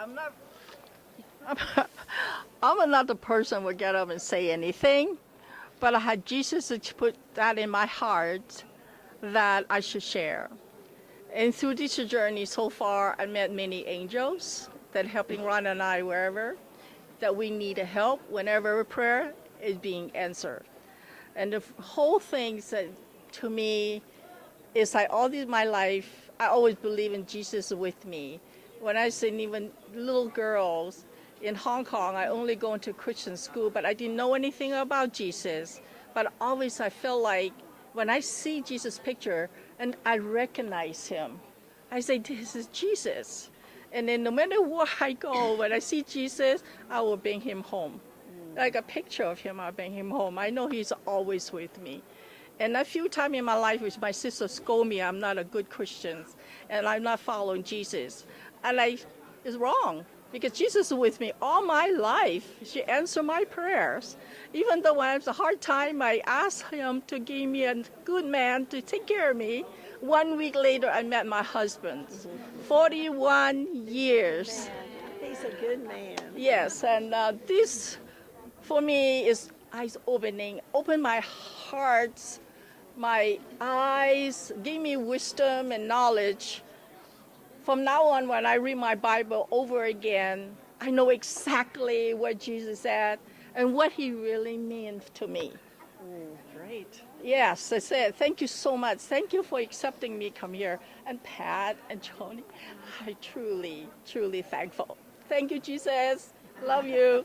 I'm not. I'm not the person who would get up and say anything, but I had Jesus to put that in my heart that I should share. And through this journey so far, I met many angels that helping Ron and I wherever that we need help whenever a prayer is being answered. And the whole thing that to me is like all this my life, I always believe in Jesus with me. When I seen even little girls in Hong Kong, I only go into Christian school, but I didn't know anything about Jesus. But always I feel like when I see Jesus' picture and I recognize him, I say, this is Jesus. And then no matter where I go, when I see Jesus, I will bring him home. Like a picture of him, I'll bring him home. I know he's always with me. And a few times in my life, which my sister scolded me, I'm not a good Christian, and I'm not following Jesus. And it's wrong, because Jesus is with me all my life. She answered my prayers. Even though when I have a hard time, I asked him to give me a good man to take care of me. 1 week later, I met my husband. 41 years. He's a good man. Yes, and this, for me, is eyes-opening. Open my heart, my eyes, give me wisdom and knowledge. From now on, when I read my Bible over again, I know exactly what Jesus said and what he really means to me. Great. Yes, I said, thank you so much. Thank you for accepting me come here. And Pat and Joni, I truly, truly thankful. Thank you, Jesus. Love you.